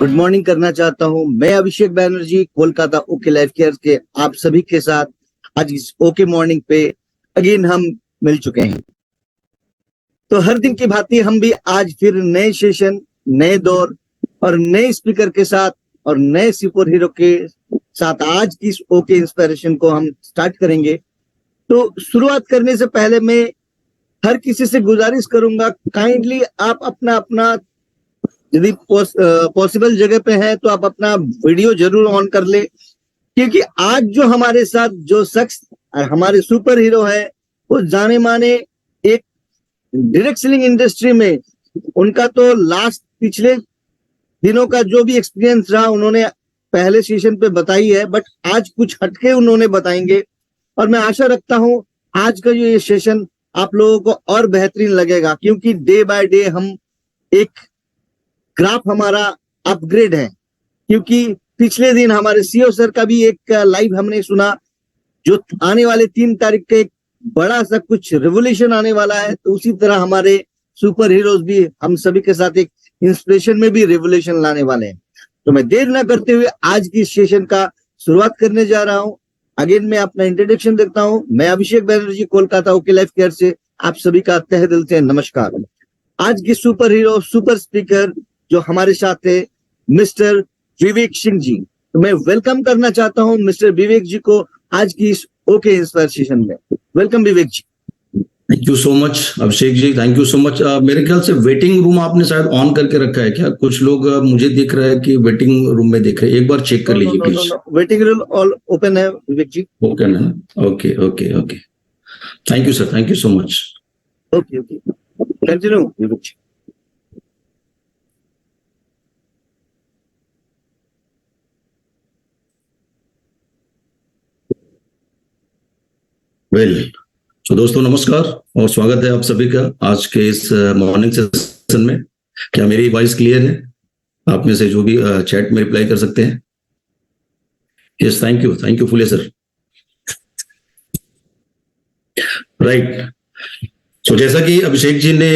Good morning करना चाहता हूं। मैं Abhishek Banerjee Kolkata OK Life Care के आप सभी के साथ आज इस ओके मॉर्निंग पे अगेन हम मिल चुके हैं। तो हर दिन की भांति हम भी आज फिर नए सेशन, नए दौर और नए स्पीकर के साथ और नए सुपर हीरो के साथ आज की इस ओके इंस्पिरेशन को हम स्टार्ट करेंगे। तो शुरुआत करने से पहले मैं हर किसी से गुजारिश करूंगा, काइंडली आप अपना अपना यदि पॉसिबल जगह पे है तो आप अपना वीडियो जरूर ऑन कर ले, क्योंकि आज जो हमारे साथ जो शख्स हमारे सुपर हीरो है वो जाने माने एक डायरेक्ट सेलिंग इंडस्ट्री में उनका तो लास्ट पिछले दिनों का जो भी एक्सपीरियंस रहा उन्होंने पहले सेशन पे बताई है, बट आज कुछ हटके उन्होंने बताएंगे और मैं आशा रखता हूं आज का जो ये सेशन आप लोगों को और बेहतरीन लगेगा, क्योंकि डे बाय डे हम एक ग्राफ हमारा अपग्रेड है। क्योंकि पिछले दिन हमारे सीईओ सर का भी एक लाइव हमने सुना, जो आने वाले 3 तारीख के एक बड़ा सा कुछ रिवोल्यूशन आने वाला है, तो उसी तरह हमारे सुपर हीरोज भी हम सभी के साथ एक इंस्पिरेशन में भी रिवोल्यूशन लाने वाले हैं। तो मैं देर ना करते हुए आज की सेशन का शुरुआत करने जा रहा हूं। अगेन मैं अपना इंट्रोडक्शन देता हूं। मैं Abhishek Banerjee Kolkata OK Life Care से आप सभी का तहे दिल से नमस्कार। आज की सुपर हीरो सुपर स्पीकर जो हमारे साथ है मिस्टर विवेक सिंह जी, तो मैं वेलकम करना चाहता हूं मिस्टर विवेक जी को आज की इस ओके इंस्पायर सेशन में। Welcome Vivek ji. Thank you so much Abhishek ji, thank you so much. मेरे ख्याल से वेटिंग रूम आपने शायद ऑन करके रखा है क्या? कुछ लोग मुझे दिख रहा है कि वेटिंग रूम में देख रहे हैं, एक बार चेक कर लीजिए please. Waiting room all open है विवेक जी। ओपन है ना? Okay okay okay, thank you sir, thank you so much. Okay okay, continue Vivek ji. Well तो दोस्तों नमस्कार और स्वागत है आप सभी का आज के इस मॉर्निंग सेशन में। क्या मेरी वॉइस क्लियर है? आप में से जो भी चैट में रिप्लाई कर सकते हैं। Yes, thank you Phule sir. Right, तो जैसा कि अभिषेक जी ने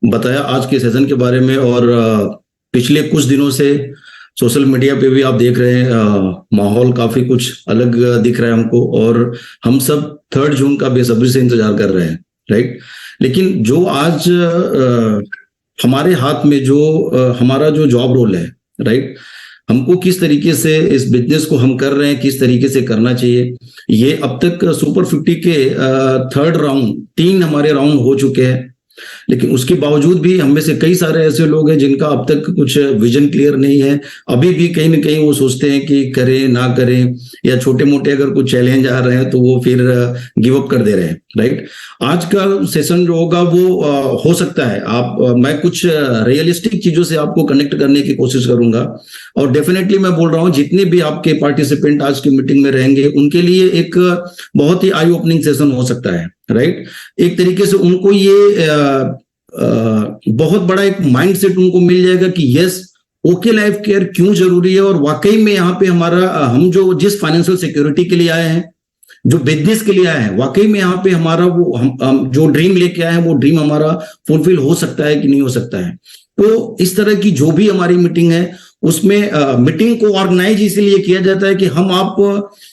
बताया आज के सेशन के बारे में, और पिछले कुछ दिनों से सोशल मीडिया पे भी आप देख रहे हैं माहौल काफी कुछ अलग दिख रहा है हमको, और हम सब 3 जून का बेसब्री से इंतजार कर रहे हैं। राइट, लेकिन जो आज हमारे हाथ में जो हमारा जो जॉब रोल है, राइट, हमको किस तरीके से इस बिजनेस को हम कर रहे हैं, किस तरीके से करना चाहिए, ये अब तक सुपर 50 के 3rd राउंड 3 हमारे राउंड हो चुके हैं। लेकिन उसके बावजूद भी हम में से कई सारे ऐसे लोग हैं जिनका अब तक कुछ विजन क्लियर नहीं है। अभी भी कहीं ना कहीं वो सोचते हैं कि करें ना करें, या छोटे मोटे अगर कुछ चैलेंज आ रहे हैं तो वो फिर गिव अप कर दे रहे हैं। राइट, आज का सेशन जो होगा वो हो सकता है मैं कुछ रियलिस्टिक चीजों से आपको कनेक्ट करने की कोशिश करूंगा, और डेफिनेटली मैं बोल रहा हूँ जितने भी आपके पार्टिसिपेंट आज की मीटिंग में रहेंगे उनके लिए एक बहुत ही आई ओपनिंग सेशन हो सकता है। राइट, एक तरीके से उनको ये बहुत बड़ा एक माइंडसेट उनको मिल जाएगा कि यस, ओके लाइफ केयर क्यों जरूरी है, और वाकई में यहाँ पे हमारा हम जो जिस फाइनेंशियल सिक्योरिटी के लिए आए हैं, जो बिजनेस के लिए आए हैं, वाकई में यहाँ पे हमारा वो हम जो ड्रीम लेके आए हैं वो ड्रीम हमारा फुलफिल हो सकता है कि नहीं हो सकता है। तो इस तरह की जो भी हमारी मीटिंग है उसमें मीटिंग को ऑर्गेनाइज इसीलिए किया जाता है कि हम आप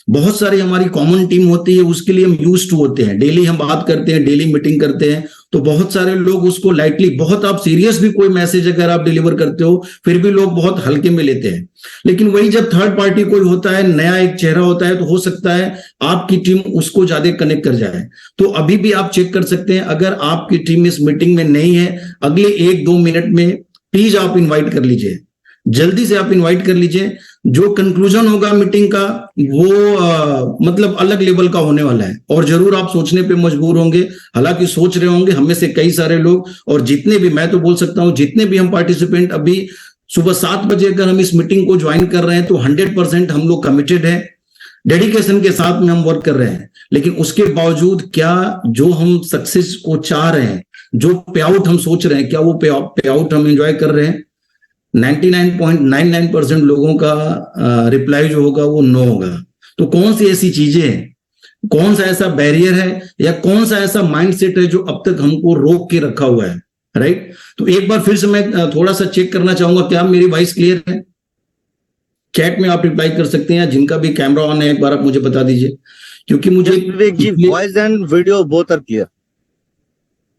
बहुत सारी हमारी कॉमन टीम होती है, उसके लिए हम यूज्ड टू होते हैं, डेली हम बात करते हैं, डेली मीटिंग करते हैं, तो बहुत सारे लोग उसको लाइटली, बहुत आप सीरियस भी कोई मैसेज अगर आप डिलीवर करते हो फिर भी लोग बहुत हल्के में लेते हैं। लेकिन वही जब थर्ड पार्टी कोई होता है, नया एक चेहरा होता है, तो हो सकता है आपकी टीम उसको ज्यादा कनेक्ट कर जाए। तो अभी भी आप चेक कर सकते हैं, अगर आपकी टीम इस मीटिंग में नहीं है, अगले 1-2 मिनट में प्लीज आप इन्वाइट कर लीजिए, जल्दी से आप इन्वाइट कर लीजिए। जो कंक्लूजन होगा मीटिंग का वो मतलब अलग लेवल का होने वाला है, और जरूर आप सोचने पे मजबूर होंगे, हालांकि सोच रहे होंगे हम में से कई सारे लोग, और जितने भी, मैं तो बोल सकता हूं जितने भी हम पार्टिसिपेंट अभी सुबह 7 बजे अगर हम इस मीटिंग को ज्वाइन कर रहे हैं तो 100% हम लोग कमिटेड हैं, डेडिकेशन के साथ में हम वर्क कर रहे हैं। लेकिन उसके बावजूद क्या जो हम सक्सेस को चाह रहे हैं, जो पे आउट हम सोच रहे हैं, क्या वो पे आउट हम एंजॉय कर रहे हैं? 99.99% लोगों का रिप्लाई जो होगा वो नो होगा। तो कौन सी ऐसी चीजें हैं, कौन सा ऐसा बैरियर है, या कौन सा ऐसा माइंडसेट है जो अब तक हमको रोक के रखा हुआ है? राइट। तो एक बार फिर से मैं थोड़ा सा चेक करना चाहूंगा, क्या मेरी वॉइस क्लियर है? चैट में आप रिप्लाई कर सकते हैं, जिनका भी कैमरा ऑन है एक बार आप मुझे बता दीजिए, क्योंकि मुझे Vivek ji, voice and video both are clear.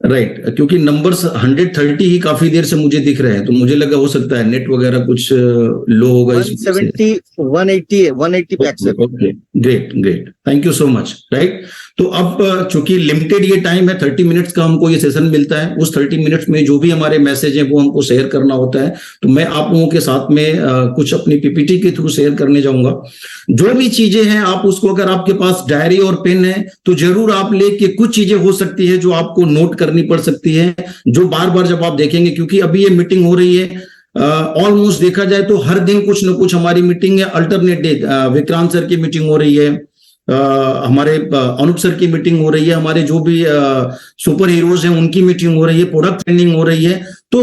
Right, क्योंकि नंबर्स 130 ही काफी देर से मुझे दिख रहे हैं, तो मुझे लगा हो सकता है नेट वगैरह कुछ लो होगा इस वजह से। 170 180 पे accept. Okay, great great, thank you so much. Right, तो अब चूंकि लिमिटेड ये टाइम है, 30 मिनट्स का हमको ये सेशन मिलता है, उस 30 मिनट्स में जो भी हमारे मैसेज है वो हमको शेयर करना होता है। तो मैं आप लोगों के साथ में कुछ अपनी पीपीटी के थ्रू शेयर करने जाऊंगा। जो भी चीजें हैं आप उसको, अगर आपके पास डायरी और पेन है तो जरूर आप लेके, कुछ चीजें हो सकती है जो आपको नोट करनी पड़ सकती है, जो बार बार जब आप देखेंगे, क्योंकि अभी ये मीटिंग हो रही है ऑलमोस्ट देखा जाए तो हर दिन कुछ ना कुछ हमारी मीटिंग है। अल्टरनेट डे विक्रांत सर की मीटिंग हो रही है, हमारे अनूप सर की मीटिंग हो रही है, हमारे जो भी सुपर हीरोज हैं उनकी मीटिंग हो रही है, प्रोडक्ट ट्रेनिंग हो रही है। तो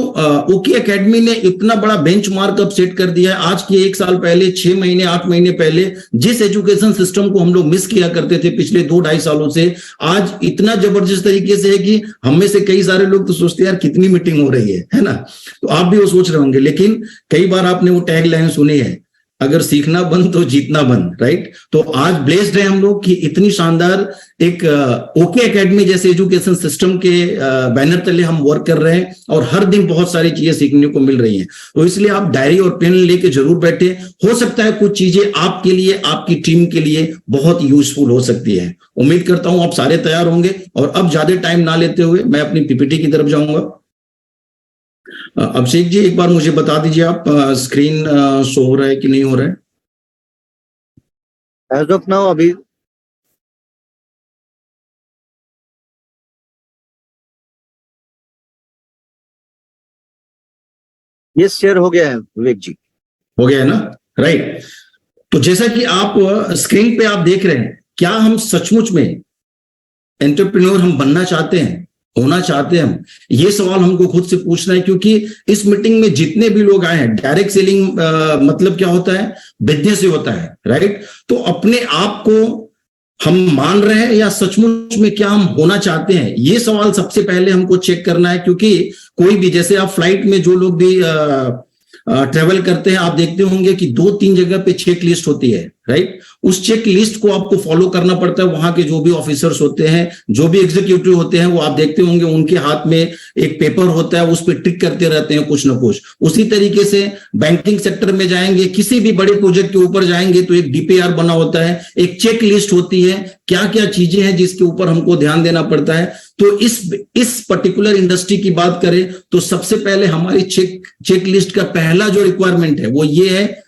ओके एकेडमी ने इतना बड़ा बेंचमार्क अब सेट कर दिया है। आज के 1 साल पहले, 6 महीने 8 महीने पहले जिस एजुकेशन सिस्टम को हम लोग मिस किया करते थे पिछले 2-2.5 सालों से, आज इतना जबरदस्त तरीके से है कि हम में से कई सारे लोग तो सोचते हैं यार कितनी मीटिंग हो रही है ना। तो आप भी वो सोच रहे होंगे, लेकिन कई बार आपने वो टैग लाइन सुनी है, अगर सीखना बंद तो जीतना बंद। राइट, तो आज ब्लेस्ड है हम लोग कि इतनी शानदार एक ओके एकेडमी जैसे एजुकेशन सिस्टम के बैनर तले हम वर्क कर रहे हैं और हर दिन बहुत सारी चीजें सीखने को मिल रही हैं। तो इसलिए आप डायरी और पेन लेके जरूर बैठे, हो सकता है कुछ चीजें आपके लिए, आपकी टीम के लिए बहुत यूजफुल हो सकती है। उम्मीद करता हूं आप सारे तैयार होंगे, और अब ज्यादा टाइम ना लेते हुए मैं अपनी पीपीटी की तरफ जाऊंगा। अभिषेक जी एक बार मुझे बता दीजिए, आप स्क्रीन शो हो रहा है कि नहीं हो रहा है? एज ऑफ नाउ अभी ये शेयर हो गया है विवेक जी। हो गया है ना? राइट, तो जैसा कि आप स्क्रीन पे आप देख रहे हैं, क्या हम सचमुच में एंटरप्रेन्योर हम बनना चाहते हैं, होना चाहते हैं हम? ये सवाल हमको खुद से पूछना है, क्योंकि इस मीटिंग में जितने भी लोग आए हैं, डायरेक्ट सेलिंग मतलब क्या होता है, बिजनेस से होता है। राइट, तो अपने आप को हम मान रहे हैं या सचमुच में क्या हम होना चाहते हैं, ये सवाल सबसे पहले हमको चेक करना है। क्योंकि कोई भी, जैसे आप फ्लाइट में जो लोग भी ट्रेवल करते हैं, आप देखते होंगे कि 2-3 जगह पे चेक लिस्ट होती है। राइट, उस चेक लिस्ट को आपको फॉलो करना पड़ता है। वहां के जो भी ऑफिसर्स होते हैं, जो भी एग्जीक्यूटिव होते हैं, वो आप देखते होंगे उनके हाथ में एक पेपर होता है, उस पर टिक करते रहते हैं कुछ ना कुछ। उसी तरीके से बैंकिंग सेक्टर में जाएंगे, किसी भी बड़े प्रोजेक्ट के ऊपर जाएंगे तो एक डीपीआर बना होता है, एक चेक लिस्ट होती है, क्या क्या चीजें हैं जिसके ऊपर हमको ध्यान देना पड़ता है। तो इस पर्टिकुलर इंडस्ट्री की बात करें तो सबसे पहले हमारी चेक लिस्ट का पहला जो रिक्वायरमेंट है वो ये है,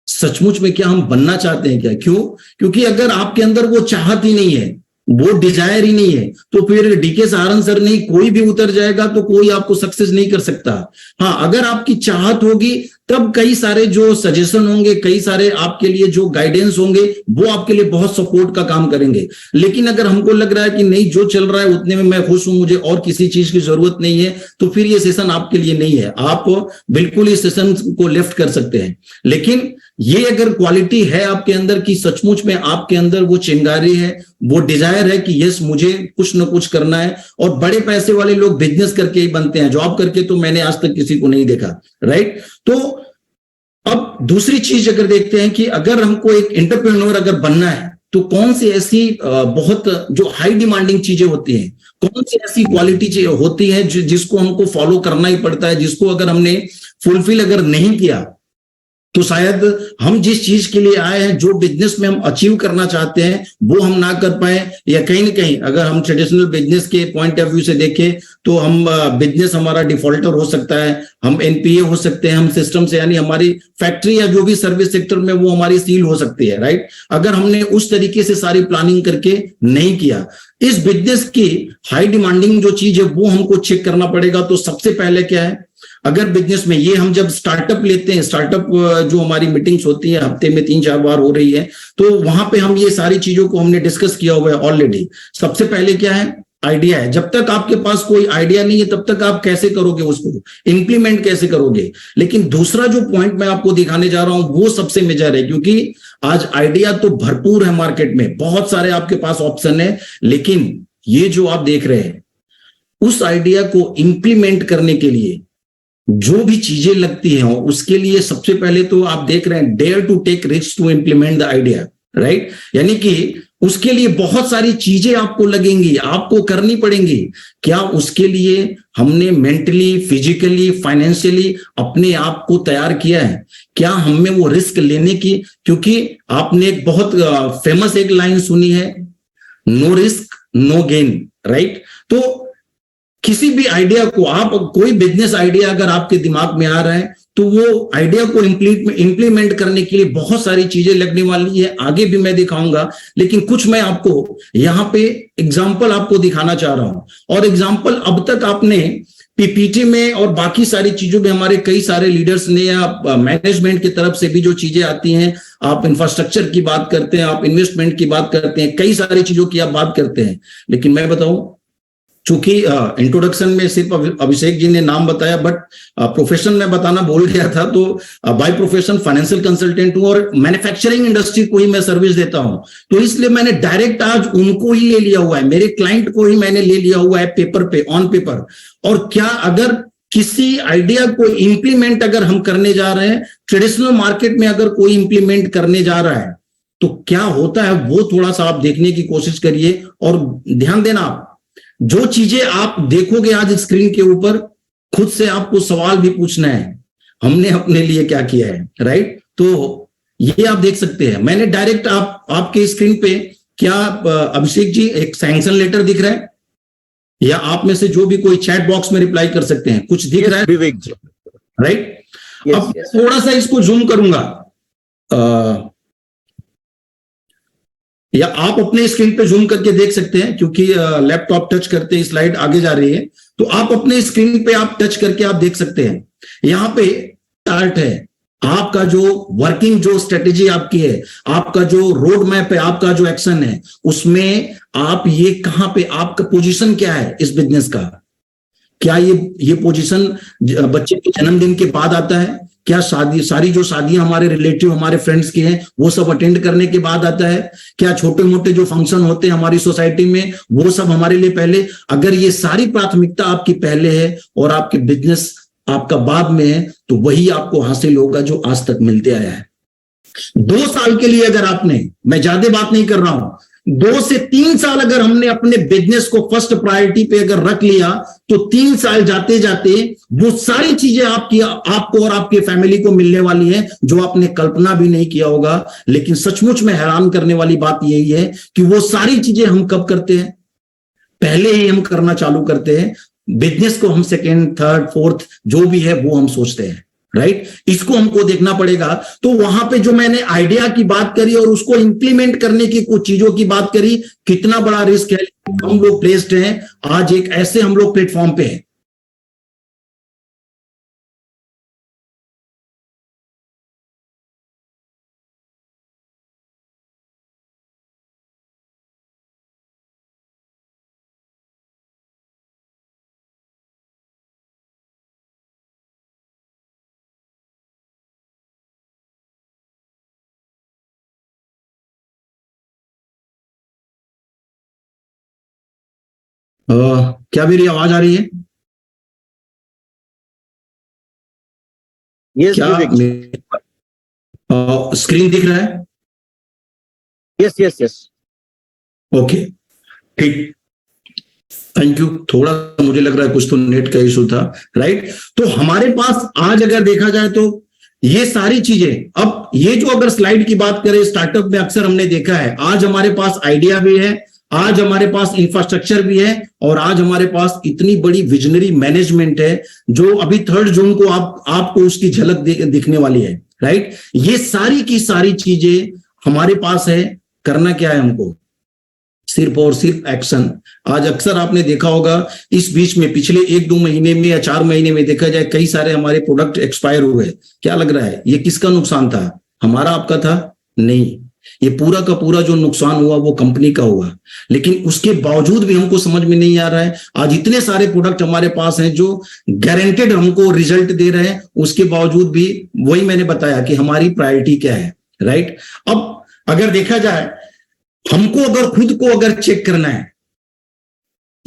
सचमुच में क्या हम बनना चाहते हैं क्या? क्यों? क्योंकि अगर आपके अंदर वो चाहत ही नहीं है, वो डिजायर ही नहीं है, तो फिर डीके सहारन सर नहीं, कोई भी उतर जाएगा तो कोई आपको सक्सेस नहीं कर सकता। हाँ, अगर आपकी चाहत होगी तब कई सारे जो सजेशन होंगे, कई सारे आपके लिए जो गाइडेंस होंगे, वो आपके लिए बहुत सपोर्ट का काम करेंगे। लेकिन अगर हमको लग रहा है कि नहीं, जो चल रहा है उतने में मैं खुश हूं, मुझे और किसी चीज की जरूरत नहीं है, तो फिर ये सेशन आपके लिए नहीं है। आप बिल्कुल इस सेशन को लेफ्ट कर सकते हैं। लेकिन ये अगर क्वालिटी है आपके अंदर कि सचमुच में आपके अंदर वो चिंगारी है, वो डिजायर है कि यस मुझे कुछ ना कुछ करना है, और बड़े पैसे वाले लोग बिजनेस करके ही बनते हैं, जॉब करके तो मैंने आज तक किसी को नहीं देखा। राइट, तो अब दूसरी चीज अगर देखते हैं कि अगर हमको एक एंटरप्रेन्योर अगर बनना है तो कौन सी ऐसी बहुत जो हाई डिमांडिंग चीजें होती हैं, कौन सी ऐसी क्वालिटी होती है जिसको हमको फॉलो करना ही पड़ता है, जिसको अगर हमने फुलफिल अगर नहीं किया तो शायद हम जिस चीज के लिए आए हैं, जो बिजनेस में हम अचीव करना चाहते हैं, वो हम ना कर पाए। या कहीं ना कहीं अगर हम ट्रेडिशनल बिजनेस के पॉइंट ऑफ व्यू से देखें तो हम बिजनेस हमारा डिफॉल्टर हो सकता है, हम एनपीए हो सकते हैं, हम सिस्टम से, यानी हमारी फैक्ट्री या जो भी सर्विस सेक्टर में वो हमारी सील हो सकती है। राइट, अगर हमने उस तरीके से सारी प्लानिंग करके नहीं किया। इस बिजनेस की हाई डिमांडिंग जो चीज है वो हमको चेक करना पड़ेगा। तो सबसे पहले क्या है, अगर बिजनेस में ये हम जब स्टार्टअप लेते हैं, स्टार्टअप जो हमारी मीटिंग्स होती है हफ्ते में 3-4 बार हो रही है, तो वहां पे हम ये सारी चीजों को हमने डिस्कस किया हुआ है ऑलरेडी। सबसे पहले क्या है, आइडिया है। जब तक आपके पास कोई आइडिया नहीं है तब तक आप कैसे करोगे, उसको इंप्लीमेंट कैसे करोगे। लेकिन दूसरा जो पॉइंट मैं आपको दिखाने जा रहा हूं वो सबसे मेजर है, क्योंकि आज आइडिया तो भरपूर है मार्केट में, बहुत सारे आपके पास ऑप्शन है, लेकिन ये जो आप देख रहे हैं उस आइडिया को इंप्लीमेंट करने के लिए जो भी चीजें लगती हैं, उसके लिए सबसे पहले तो आप देख रहे हैं dare to take risk to implement the idea, right. यानी कि उसके लिए बहुत सारी चीजें आपको लगेंगी, आपको करनी पड़ेंगी। क्या उसके लिए हमने मेंटली, फिजिकली, फाइनेंशियली अपने आप को तैयार किया है? क्या हमें वो रिस्क लेने की, क्योंकि आपने एक बहुत फेमस एक लाइन सुनी है, no risk no gain, right. तो किसी भी आइडिया को, आप कोई बिजनेस आइडिया अगर आपके दिमाग में आ रहा है तो वो आइडिया को इंप्लीमेंट करने के लिए बहुत सारी चीजें लगने वाली है, आगे भी मैं दिखाऊंगा। लेकिन कुछ मैं आपको यहाँ पे एग्जांपल आपको दिखाना चाह रहा हूं। और एग्जांपल अब तक आपने पीपीटी में और बाकी सारी चीजों में हमारे कई सारे लीडर्स ने या मैनेजमेंट की तरफ से भी जो चीजें आती हैं, आप इंफ्रास्ट्रक्चर की बात करते हैं, आप इन्वेस्टमेंट की बात करते हैं, कई सारी चीजों की आप बात करते हैं। लेकिन मैं बताऊं, चूंकि इंट्रोडक्शन में सिर्फ अभिषेक जी ने नाम बताया, बट प्रोफेशन में बताना भूल गया था। तो बाय प्रोफेशन फाइनेंशियल कंसल्टेंट हूं और मैन्युफैक्चरिंग इंडस्ट्री को ही मैं सर्विस देता हूं। तो इसलिए मैंने डायरेक्ट आज उनको ही ले लिया हुआ है, मेरे क्लाइंट को ही मैंने ले लिया हुआ है पेपर पे, ऑन पेपर। और क्या अगर किसी आइडिया को इंप्लीमेंट अगर हम करने जा रहे हैं, ट्रेडिशनल मार्केट में अगर कोई इंप्लीमेंट करने जा रहा है तो क्या होता है, वो थोड़ा सा आप देखने की कोशिश करिए। और ध्यान देना, आप जो चीजें आप देखोगे आज स्क्रीन के ऊपर, खुद से आपको सवाल भी पूछना है, हमने अपने लिए क्या किया है, राइट। तो ये आप देख सकते हैं, मैंने डायरेक्ट आपके स्क्रीन पे, क्या अभिषेक जी एक सैंक्शन लेटर दिख रहा है, या आप में से जो भी कोई चैट बॉक्स में रिप्लाई कर सकते हैं, कुछ दिख रहा है विवेक जी, राइट। अब थोड़ा सा इसको जूम करूंगा, या आप अपने स्क्रीन पे जूम करके देख सकते हैं, क्योंकि लैपटॉप टच करते ही स्लाइड आगे जा रही है। तो आप अपने स्क्रीन पे आप टच करके आप देख सकते हैं, यहाँ पे चार्ट है आपका, जो वर्किंग जो स्ट्रेटेजी आपकी है, आपका जो रोड मैप है, आपका जो एक्शन है, उसमें आप ये कहां पे, आपका पोजीशन क्या है इस बिजनेस का। क्या ये पोजीशन बच्चे के जन्मदिन के बाद आता है? क्या सारी जो शादियां हमारे रिलेटिव, हमारे फ्रेंड्स की हैं, वो सब अटेंड करने के बाद आता है? क्या छोटे मोटे जो फंक्शन होते हैं हमारी सोसाइटी में, वो सब हमारे लिए पहले? अगर ये सारी प्राथमिकता आपकी पहले है और आपके बिजनेस आपका बाद में है, तो वही आपको हासिल होगा जो आज तक मिलते आया है। 2 साल के लिए अगर आपने, मैं ज्यादा बात नहीं कर रहा हूं, 2 से 3 साल अगर हमने अपने बिजनेस को फर्स्ट प्रायोरिटी पे अगर रख लिया, तो 3 साल जाते जाते वो सारी चीजें आपको और आपके फैमिली को मिलने वाली हैं जो आपने कल्पना भी नहीं किया होगा। लेकिन सचमुच में हैरान करने वाली बात यही है कि वो सारी चीजें हम कब करते हैं? पहले ही हम करना चालू करते हैं। बिजनेस को हम सेकेंड, थर्ड, फोर्थ जो भी है वो हम सोचते हैं, राइट। इसको हमको देखना पड़ेगा। तो वहां पे जो मैंने आइडिया की बात करी और उसको इंप्लीमेंट करने की कुछ चीजों की बात करी, कितना बड़ा रिस्क है। हम लोग प्लेस्ड हैं आज एक ऐसे हम लोग प्लेटफॉर्म पे हैं। क्या मेरी आवाज आ रही है? क्या स्क्रीन दिख रहा है? यस यस यस, ओके, ठीक, थैंक यू। थोड़ा मुझे लग रहा है कुछ तो नेट का इशू था, राइट। तो हमारे पास आज अगर देखा जाए तो ये सारी चीजें, अब ये जो अगर स्लाइड की बात करें, स्टार्टअप में अक्सर हमने देखा है, आज हमारे पास आइडिया भी है, आज हमारे पास इंफ्रास्ट्रक्चर भी है, और आज हमारे पास इतनी बड़ी विजनरी मैनेजमेंट है जो अभी 3 जून को आपको उसकी झलक दिखने वाली है, राइट। ये सारी की सारी चीजें हमारे पास है। करना क्या है हमको? सिर्फ और सिर्फ एक्शन। आज अक्सर आपने देखा होगा इस बीच में पिछले 1-2 महीने में या 4 महीने में देखा जाए, कई सारे हमारे प्रोडक्ट एक्सपायर हुए। क्या लग रहा है ये किसका नुकसान था? हमारा, आपका था? नहीं, ये पूरा का पूरा जो नुकसान हुआ वो कंपनी का हुआ। लेकिन उसके बावजूद भी हमको समझ में नहीं आ रहा है। आज इतने सारे प्रोडक्ट हमारे पास हैं जो गारंटेड हमको रिजल्ट दे रहे हैं, उसके बावजूद भी वही मैंने बताया कि हमारी प्रायोरिटी क्या है, राइट। अब अगर देखा जाए, हमको अगर खुद को अगर चेक करना है,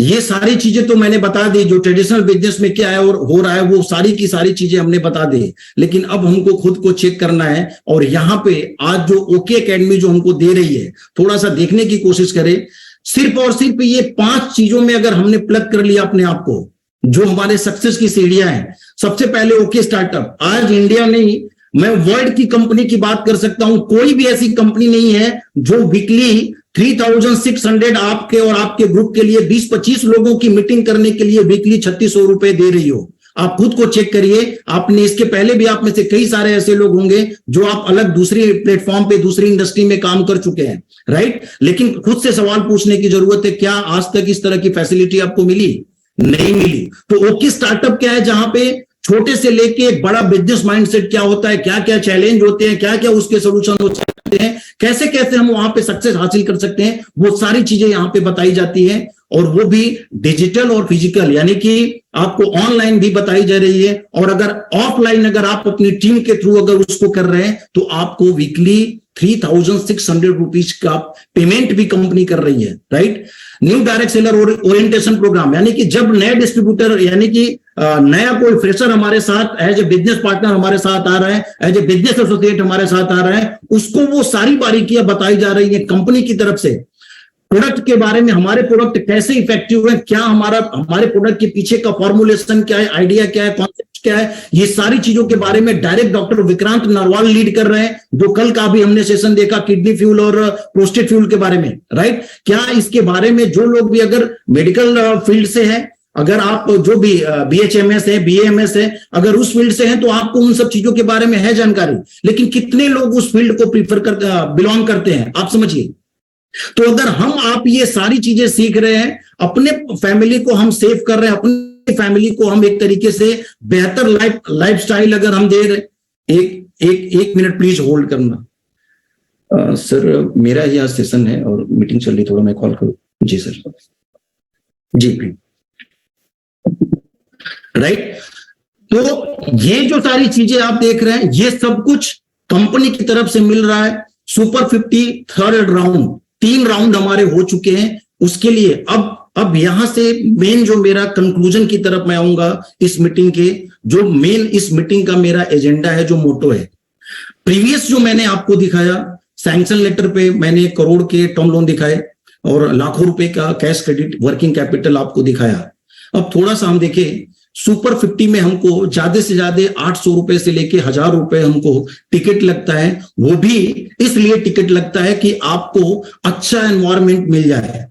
ये सारी चीजें तो मैंने बता दी, जो ट्रेडिशनल बिजनेस में क्या है और हो रहा है वो सारी की सारी चीजें हमने बता दी। लेकिन अब हमको खुद को चेक करना है, और यहाँ पे आज जो ओके एकेडमी जो हमको दे रही है, थोड़ा सा देखने की कोशिश करें। सिर्फ और सिर्फ ये 5 चीजों में अगर हमने प्लग कर लिया अपने आप को, जो हमारे सक्सेस की सीढ़ियां हैं। सबसे पहले ओके स्टार्टअप। आज इंडिया नहीं, मैं वर्ल्ड की कंपनी की बात कर सकता हूं, कोई भी ऐसी कंपनी नहीं है जो वीकली 3600 आपके और आपके ग्रुप के लिए 20-25 लोगों की मीटिंग करने के लिए वीकली 3600 रुपए दे रही हो। आप खुद को चेक करिए। आपने इसके पहले भी आप में से कई सारे ऐसे लोग होंगे जो आप अलग दूसरी प्लेटफॉर्म पे दूसरी इंडस्ट्री में काम कर चुके हैं, राइट। लेकिन खुद से सवाल पूछने की जरूरत है, क्या आज तक इस तरह की फैसिलिटी आपको मिली? नहीं मिली। तो ओके स्टार्टअप क्या है, जहां पे छोटे से लेके एक बड़ा बिजनेस माइंडसेट क्या होता है, क्या क्या चैलेंज होते हैं, क्या क्या उसके सोल्यूशन हो सकते हैं, कैसे कैसे हम वहां पे सक्सेस हासिल कर सकते हैं, वो सारी चीजें यहाँ पे बताई जाती हैं। और वो भी डिजिटल और फिजिकल, यानी कि आपको ऑनलाइन भी बताई जा रही है, और अगर ऑफलाइन अगर आप अपनी टीम के थ्रू अगर उसको कर रहे हैं तो आपको वीकली 3600 रुपीज का पेमेंट भी कंपनी कर रही है, right. New direct seller orientation programme, यानी कि जब नए डिस्ट्रीब्यूटर यानी कि नया कोई फ्रेशर हमारे साथ एज ए बिजनेस पार्टनर हमारे साथ आ रहा है, एज ए बिजनेस एसोसिएट हमारे साथ आ रहा है, उसको वो सारी बारीकियां बताई जा रही है कंपनी की तरफ से। प्रोडक्ट के बारे में, हमारे प्रोडक्ट कैसे इफेक्टिव है, क्या हमारे प्रोडक्ट के पीछे का फॉर्मुलेशन क्या है, आइडिया क्या है, कॉन्सेप्ट क्या है, ये सारी चीजों के बारे में direct doctor Vikrant Narwal lead कर रहे हैं, जो कल का भी हमने सेशन देखा किडनी फ्यूल और प्रोस्टेट फ्यूल के बारे में, राइट। क्या इसके बारे में जो लोग भी अगर मेडिकल फील्ड से है, अगर आप जो भी BHMS है, BAMS है, अगर उस फील्ड से हैं तो आपको उन सब चीजों के बारे में है जानकारी। लेकिन कितने लोग उस फील्ड को बिलोंग करते हैं, आप समझिए। तो अगर हम आप ये सारी चीजें सीख रहे हैं, अपने फैमिली को हम सेव कर रहे हैं, अपनी फैमिली को हम एक तरीके से बेहतर लाइफस्टाइल अगर हम दे रहे। एक मिनट प्लीज होल्ड करना। सर मेरा यहाँ सेशन है और मीटिंग चल रही, थोड़ा मैं कॉल करूं। जी सर, जी राइट। तो ये जो सारी चीजें आप देख रहे हैं, ये सब कुछ कंपनी की तरफ से मिल रहा है। सुपर 50 थर्ड राउंड, 3 राउंड हमारे हो चुके हैं। उसके लिए अब यहां से मेन जो मेरा कंक्लूजन की तरफ मैं आऊंगा इस मीटिंग के, जो मेन इस मीटिंग का मेरा एजेंडा है, जो मोटो है। प्रीवियस जो मैंने आपको दिखाया, सैंक्शन लेटर पे मैंने 1 करोड़ के टर्म लोन दिखाए और लाखों रुपए का कैश क्रेडिट वर्किंग कैपिटल आपको दिखाया। अब थोड़ा सा हम देखें, सुपर 50 में हमको ज्यादा से ज्यादा 800 रुपए से लेके 1000 रुपए हमको टिकट लगता है। वो भी इसलिए टिकट लगता है कि आपको अच्छा एनवायरनमेंट मिल जाए,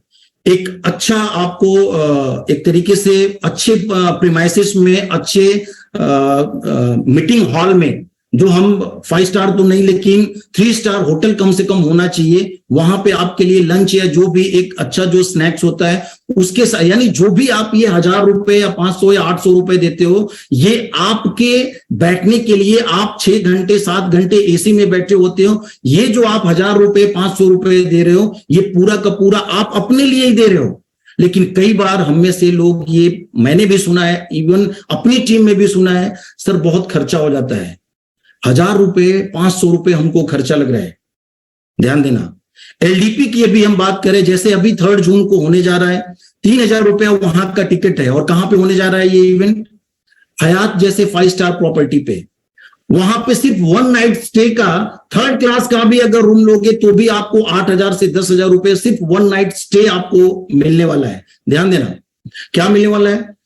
एक अच्छा आपको एक तरीके से अच्छे प्रीमाइसेस में, अच्छे मीटिंग हॉल में, जो हम 5 स्टार तो नहीं लेकिन 3 स्टार होटल कम से कम होना चाहिए। वहां पे आपके लिए लंच या जो भी एक अच्छा जो स्नैक्स होता है उसके साथ, यानी जो भी आप ये 1000 रुपए या 500 या 800 रुपए देते हो, ये आपके बैठने के लिए आप 6 घंटे 7 घंटे एसी में बैठे होते हो। ये जो आप 1000 रुपए 500 रुपए दे रहे हो, ये पूरा का पूरा आप अपने लिए ही दे रहे हो। लेकिन कई बार हम में से लोग, ये मैंने भी सुना है, इवन अपनी टीम में भी सुना है, सर बहुत खर्चा हो जाता है, 1000 रुपए 500 रुपए हमको खर्चा लग रहा है। ध्यान देना, LDP की अभी हम बात करें, जैसे अभी 3 जून को होने जा रहा है, 3000 रुपया वहां का टिकट है। और कहां पे होने जा रहा है ये इवेंट? हयात जैसे 5 स्टार प्रॉपर्टी पे। वहां पे सिर्फ 1 नाइट स्टे का, 3rd क्लास का भी अगर रूम लोगे तो भी आपको 8000 से 10000 रुपए सिर्फ 1 नाइट स्टे आपको मिलने वाला है। ध्यान देना, क्या मिलने वाला है?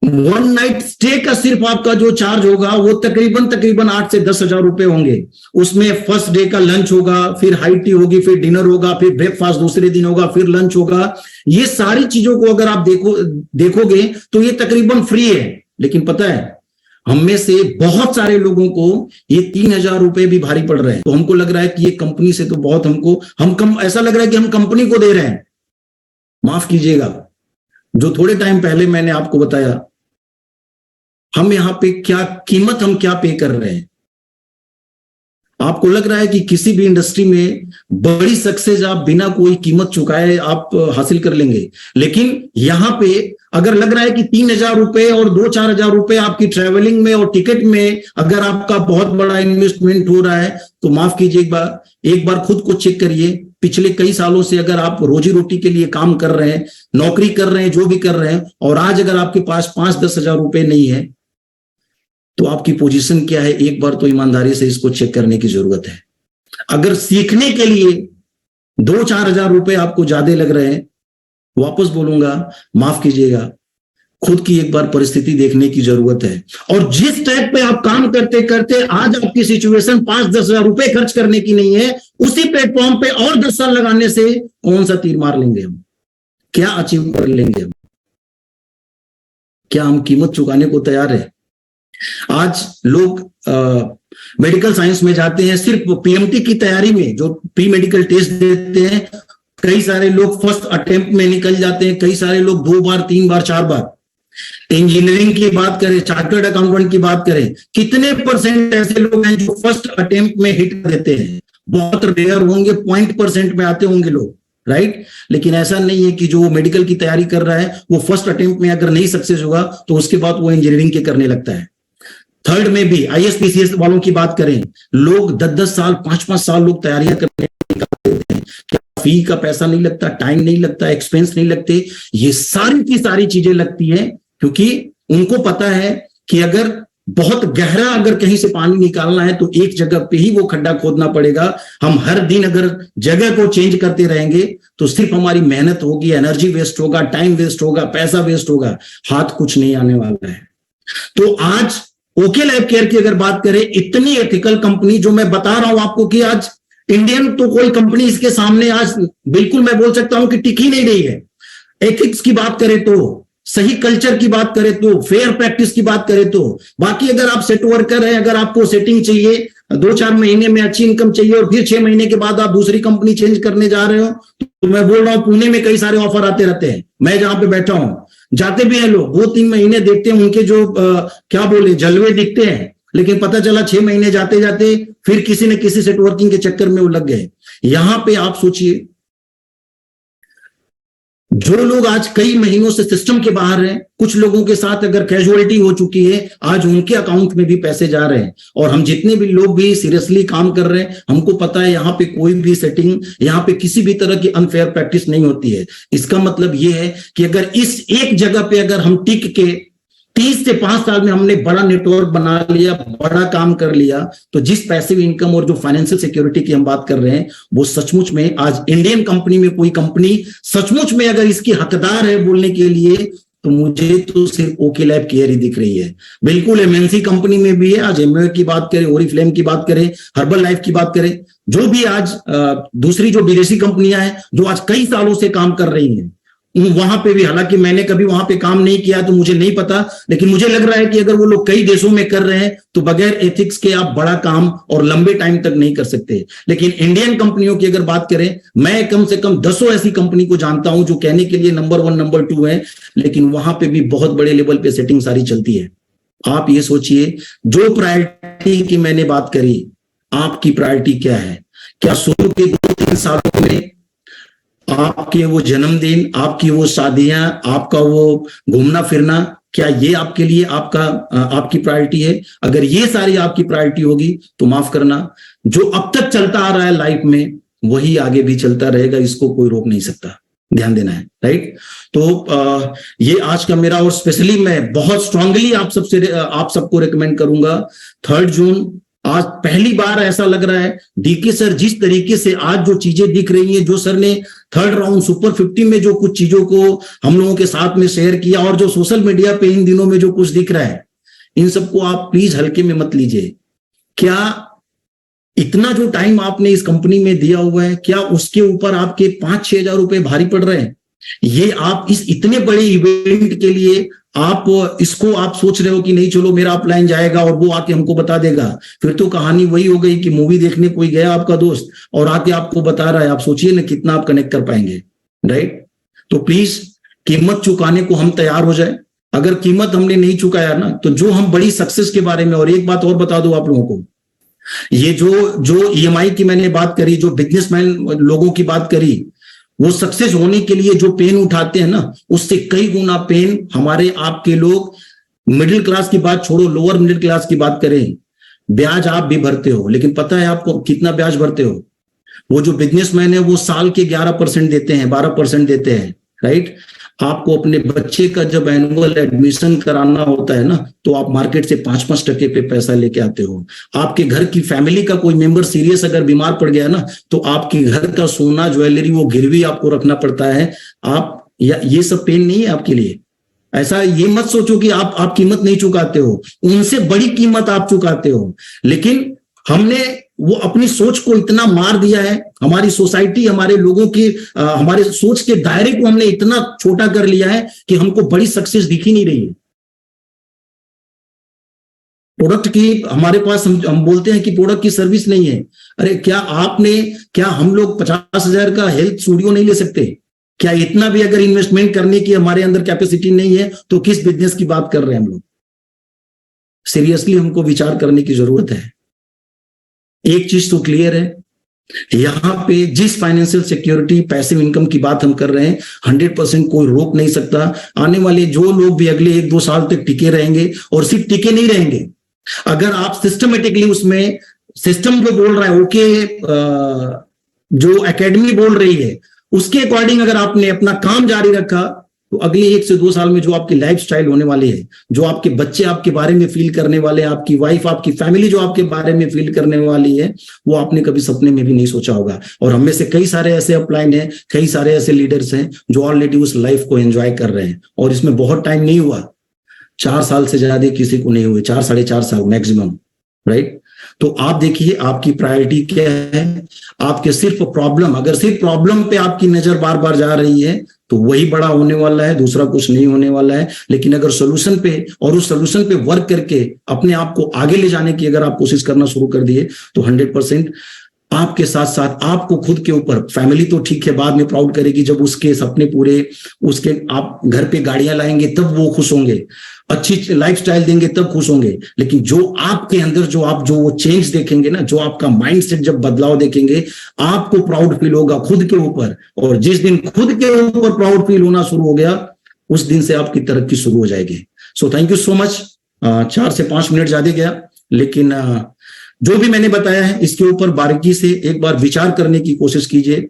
1 नाइट स्टे का सिर्फ आपका जो चार्ज होगा वो तकरीबन 8 से 10,000 रुपए होंगे। उसमें फर्स्ट डे का लंच होगा, फिर हाई टी होगी, फिर डिनर होगा, फिर ब्रेकफास्ट दूसरे दिन होगा, फिर लंच होगा। ये सारी चीजों को अगर आप देखोगे तो ये तकरीबन फ्री है। लेकिन पता है, हम में से बहुत सारे लोगों को ये 3000 रुपए भी भारी पड़ रहे हैं। तो हमको लग रहा है कि ये कंपनी से तो बहुत ऐसा लग रहा है कि हम कंपनी को दे रहे हैं। माफ कीजिएगा, जो थोड़े टाइम पहले मैंने आपको बताया, हम यहां पे क्या कीमत हम क्या पे कर रहे हैं। आपको लग रहा है कि किसी भी इंडस्ट्री में बड़ी सक्सेस आप बिना कोई कीमत चुकाए आप हासिल कर लेंगे। लेकिन यहां पे अगर लग रहा है कि 3000 रुपए और 2-4 हजार रुपए आपकी ट्रेवलिंग में और टिकट में अगर आपका बहुत बड़ा इन्वेस्टमेंट हो रहा है, तो माफ कीजिए, एक बार खुद को चेक करिए। पिछले कई सालों से अगर आप रोजी रोटी के लिए काम कर रहे हैं, नौकरी कर रहे हैं, जो भी कर रहे हैं, और आज अगर आपके पास 5-10 हजार रुपए नहीं है, तो आपकी पोजीशन क्या है, एक बार तो ईमानदारी से इसको चेक करने की जरूरत है। अगर सीखने के लिए 2-4 हजार रुपए आपको ज्यादा लग रहे हैं, वापस बोलूंगा, माफ कीजिएगा, खुद की एक बार परिस्थिति देखने की जरूरत है। और जिस टाइप पे आप काम करते करते आज आपकी सिचुएशन 5-10 हजार रुपए खर्च करने की नहीं है, उसी प्लेटफॉर्म पे और 10 साल लगाने से कौन सा तीर मार लेंगे हम, क्या अचीव कर लेंगे हम, क्या हम कीमत चुकाने को तैयार है? आज लोग मेडिकल साइंस में जाते हैं सिर्फ पीएमटी की तैयारी में, जो प्री मेडिकल टेस्ट देते हैं, कई सारे लोग फर्स्ट अटेम्प्ट में निकल जाते हैं, कई सारे लोग 2 बार 3 बार 4 बार। इंजीनियरिंग की बात करें, चार्टर्ड अकाउंटेंट की बात करें, कितने % ऐसे लोग हैं जो फर्स्ट अटेम्प्ट में हिट देते हैं? बहुत रेयर होंगे, 0.% में आते होंगे लोग, राइट? लेकिन ऐसा नहीं है कि जो मेडिकल की तैयारी कर रहा है वो फर्स्ट अटेम्प्ट में अगर नहीं सक्सेस होगा तो उसके बाद वो इंजीनियरिंग के करने लगता है। थर्ड में भी ISPCS वालों की बात करें, लोग 10-10 साल 5-5 साल लोग तैयारियां करने निकाल देते हैं। क्या फी का पैसा नहीं लगता, टाइम नहीं लगता, एक्सपेंस नहीं लगते? ये सारी की सारी चीजें लगती हैं, क्योंकि उनको पता है कि अगर बहुत गहरा अगर कहीं से पानी निकालना है तो एक जगह पे ही वो खड्डा खोदना पड़ेगा। हम हर दिन अगर जगह को चेंज करते रहेंगे तो सिर्फ हमारी मेहनत होगी, एनर्जी वेस्ट होगा, टाइम वेस्ट होगा, पैसा वेस्ट होगा, हाथ कुछ नहीं आने वाला है। तो आज ओके लाइफ केयर की अगर बात करें, इतनी एथिकल कंपनी, जो मैं बता रहा हूं आपको कि आज इंडियन तो कोई कंपनी इसके सामने आज बिल्कुल मैं बोल सकता हूं कि टिक ही नहीं रही है। एथिक्स की बात करें तो, सही कल्चर की बात करें तो, फेयर प्रैक्टिस की बात करें तो, बाकी अगर आप सेट वर्कर हैं, अगर आपको सेटिंग चाहिए, 2-4 महीने में अच्छी इनकम चाहिए और फिर 6 महीने के बाद आप दूसरी कंपनी चेंज करने जा रहे हो, तो मैं बोल रहा हूं पुणे में कई सारे ऑफर आते रहते हैं। मैं जहां पे बैठा हूं जाते भी हैं लोग, 2-3 महीने देखते हैं, उनके जो क्या बोले जलवे दिखते हैं, लेकिन पता चला 6 महीने जाते जाते फिर किसी न किसी सेट वर्किंग के चक्कर में वो लग गए। यहां पे आप सोचिए, जो लोग आज कई महीनों से सिस्टम के बाहर हैं, कुछ लोगों के साथ अगर कैजुअलिटी हो चुकी है, आज उनके अकाउंट में भी पैसे जा रहे हैं। और हम जितने भी लोग भी सीरियसली काम कर रहे हैं, हमको पता है यहाँ पे कोई भी सेटिंग, यहाँ पे किसी भी तरह की अनफेयर प्रैक्टिस नहीं होती है। इसका मतलब ये है कि अगर इस एक जगह पे अगर हम टिक के 30 से 5 साल में हमने बड़ा नेटवर्क बना लिया, बड़ा काम कर लिया, तो जिस पैसिव इनकम और जो फाइनेंशियल सिक्योरिटी की हम बात कर रहे हैं, वो सचमुच में आज इंडियन कंपनी में कोई कंपनी सचमुच में अगर इसकी हकदार है बोलने के लिए, तो मुझे तो सिर्फ ओके लाइफ केयर ही दिख रही है। बिल्कुल एमएनसी कंपनी में भी है, आज एमवे की बात करें, ओरिफ्लेम की बात करें, हर्बल लाइफ की बात करें, जो भी आज दूसरी जो विदेशी कंपनियां हैं जो आज कई सालों से काम कर रही हैं, वहां पे भी, हालांकि मैंने कभी वहां पे काम नहीं किया तो मुझे नहीं पता, लेकिन मुझे लग रहा है कि अगर वो लोग कई देशों में कर रहे हैं तो बगैर एथिक्स के आप बड़ा काम और लंबे टाइम तक नहीं कर सकते। लेकिन इंडियन कंपनियों की अगर बात करें, मैं कम से कम 10 ऐसी कंपनी को जानता हूं जो कहने के लिए नंबर 1 नंबर 2 है, लेकिन वहां पे भी बहुत बड़े लेवल पे सेटिंग सारी चलती है। आप ये सोचिए, जो प्रायोरिटी की मैंने बात करी, आपकी प्रायोरिटी क्या है? क्या शुरू के 2-3 सालों में आपके वो जन्मदिन, आपकी वो शादियां, आपका वो घूमना फिरना, क्या ये आपके लिए आपकी प्रायोरिटी है? अगर ये सारी आपकी प्रायोरिटी होगी तो माफ करना, जो अब तक चलता आ रहा है लाइफ में वही आगे भी चलता रहेगा, इसको कोई रोक नहीं सकता। ध्यान देना है, राइट? तो ये आज का मेरा, और स्पेशली मैं बहुत स्ट्रांगली आप सबको रिकमेंड करूंगा, 3 जून आज पहली बार ऐसा लग रहा है डीके सर जिस तरीके से आज जो चीजें दिख रही हैं, जो सर ने 3rd राउंड सुपर 50 में जो कुछ चीजों को हम लोगों के साथ में शेयर किया, और जो सोशल मीडिया पे इन दिनों में जो कुछ दिख रहा है, इन सबको आप प्लीज हल्के में मत लीजिए। क्या इतना जो टाइम आपने इस कंपनी में दिया हुआ है, क्या उसके ऊपर आपके 5-6 हजार रुपए भारी पड़ रहे हैं? ये आप इस इतने बड़े इवेंट के लिए आप सोच रहे हो कि नहीं चलो मेरा अपलाइन जाएगा और वो आके हमको बता देगा, फिर तो कहानी वही हो गई कि मूवी देखने कोई गया आपका दोस्त और आके आपको बता रहा है। आप सोचिए ना कितना आप कनेक्ट कर पाएंगे, राइट? तो प्लीज कीमत चुकाने को हम तैयार हो जाए। अगर कीमत हमने नहीं चुकाया ना, तो जो हम बड़ी सक्सेस के बारे में, और एक बात और बता दो आप लोगों को, ये जो EMI की मैंने बात करी, जो बिजनेसमैन लोगों की बात करी, वो सक्सेस होने के लिए जो पेन उठाते हैं ना, उससे कई गुना पेन हमारे आपके लोग, मिडिल क्लास की बात छोड़ो, लोअर मिडिल क्लास की बात करें, ब्याज आप भी भरते हो, लेकिन पता है आपको कितना ब्याज भरते हो? वो जो बिजनेसमैन है वो साल के 11% देते हैं, 12% देते हैं, राइट। आपको अपने बच्चे का जब एनुअल एडमिशन कराना होता है ना, तो आप मार्केट से 5-5% पे पैसा लेके आते हो। आपके घर की फैमिली का कोई मेंबर सीरियस अगर बीमार पड़ गया ना, तो आपके घर का सोना ज्वेलरी वो गिरवी आपको रखना पड़ता है। आप ये सब पेन नहीं है आपके लिए। ऐसा ये मत सोचो कि आप कीमत नहीं चुकाते हो, उनसे बड़ी कीमत आप चुकाते हो। लेकिन हमने वो अपनी सोच को इतना मार दिया है, हमारी सोसाइटी, हमारे लोगों की हमारे सोच के दायरे को हमने इतना छोटा कर लिया है कि हमको बड़ी सक्सेस दिख ही नहीं रही है। प्रोडक्ट की हमारे पास हम बोलते हैं कि प्रोडक्ट की सर्विस नहीं है। अरे क्या हम लोग 50,000 का हेल्थ स्टूडियो नहीं ले सकते? क्या इतना भी अगर इन्वेस्टमेंट करने की हमारे अंदर कैपेसिटी नहीं है तो किस बिजनेस की बात कर रहे हैं हम लोग? सीरियसली हमको विचार करने की जरूरत है। एक चीज तो क्लियर है, यहां पे जिस फाइनेंशियल सिक्योरिटी, पैसिव इनकम की बात हम कर रहे हैं, 100% कोई रोक नहीं सकता। आने वाले जो लोग भी अगले 1-2 साल तक टिके रहेंगे, और सिर्फ टिके नहीं रहेंगे, अगर आप सिस्टमेटिकली उसमें, सिस्टम जो बोल रहा है ओके, जो एकेडमी बोल रही है उसके अकॉर्डिंग अगर आपने अपना काम जारी रखा, तो अगले 1 से 2 साल में जो आपकी लाइफस्टाइल होने वाली है, जो आपके बच्चे आपके बारे में फील करने वाले हैं, आपकी वाइफ, आपकी फैमिली जो आपके बारे में फील करने वाली है, वो आपने कभी सपने में भी नहीं सोचा होगा। और हम में से कई सारे ऐसे अपलाइन हैं, कई सारे ऐसे लीडर्स हैं जो ऑलरेडी उस लाइफ को एंजॉय कर रहे हैं, और इसमें बहुत टाइम नहीं हुआ, 4 साल से ज्यादा किसी को नहीं हुए, 4-4.5 साल मैक्सिमम, राइट। तो आप देखिए आपकी प्रायोरिटी क्या है। आपके सिर्फ प्रॉब्लम, अगर सिर्फ प्रॉब्लम पे आपकी नजर बार बार जा रही है तो वही बड़ा होने वाला है, दूसरा कुछ नहीं होने वाला है। लेकिन अगर सोल्यूशन पे, और उस सोल्यूशन पे वर्क करके अपने आप को आगे ले जाने की अगर आप कोशिश करना शुरू कर दिए, तो 100% आपके साथ साथ आपको खुद के ऊपर, फैमिली तो ठीक है बाद में प्राउड करेगी, जब उसके सपने पूरे, उसके आप घर पे गाड़ियां लाएंगे तब वो खुश होंगे, अच्छी लाइफस्टाइल देंगे तब खुश होंगे। लेकिन जो आपके अंदर जो वो चेंज देखेंगे ना, जो आपका माइंडसेट जब बदलाव देखेंगे, आपको प्राउड फील होगा खुद के ऊपर। और जिस दिन खुद के ऊपर प्राउड फील होना शुरू हो गया, उस दिन से आपकी तरक्की शुरू हो जाएगी। So thank you so much. 4 से 5 मिनट ज्यादा गया, लेकिन जो भी मैंने बताया है इसके ऊपर बारीकी से एक बार विचार करने की कोशिश कीजिए।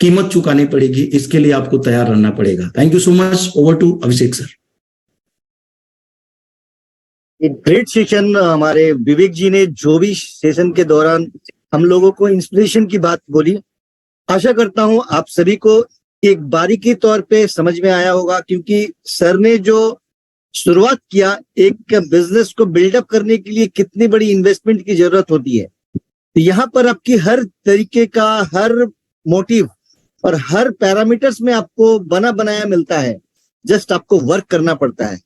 कीमत चुकानी पड़ेगी, इसके लिए आपको तैयार रहना पड़ेगा। Thank you so much. Over to Abhishek sir. एक ग्रेट सेशन हमारे विवेक जी ने, जो भी सेशन के दौरान हम लोगों को इंस्पिरेशन की बात बोली। आशा करता हूं आप सभी को एक बारीकी तौर पे समझ में आया होगा, क्योंकि सर ने जो शुरुआत किया, एक बिजनेस को बिल्डअप करने के लिए कितनी बड़ी इन्वेस्टमेंट की जरूरत होती है। तो यहाँ पर आपकी हर तरीके का, हर मोटिव और हर पैरामीटर्स में आपको बना बनाया मिलता है, जस्ट आपको वर्क करना पड़ता है।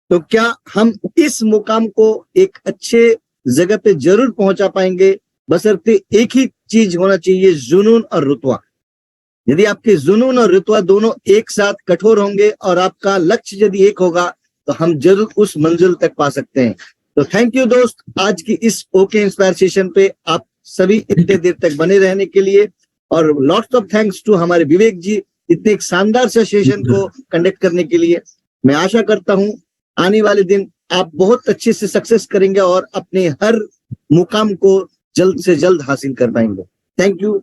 तो क्या हम इस मुकाम को एक अच्छे जगह पे जरूर पहुंचा पाएंगे, बशर्ते एक ही चीज होना चाहिए, जुनून और रुतबा। यदि आपके जुनून और रुतबा दोनों एक साथ कठोर होंगे और आपका लक्ष्य यदि एक होगा, तो हम जरूर उस मंजिल तक पा सकते हैं। तो थैंक यू दोस्त, आज की इस ओके इंस्पायर सेशन पे आप सभी इतने देर तक बने रहने के लिए, और लॉट्स ऑफ थैंक्स टू हमारे विवेक जी इतने एक शानदार से सेशन को कंडक्ट करने के लिए। मैं आशा करता हूं आने वाले दिन आप बहुत अच्छे से सक्सेस करेंगे और अपने हर मुकाम को जल्द से जल्द हासिल कर पाएंगे। Thank you.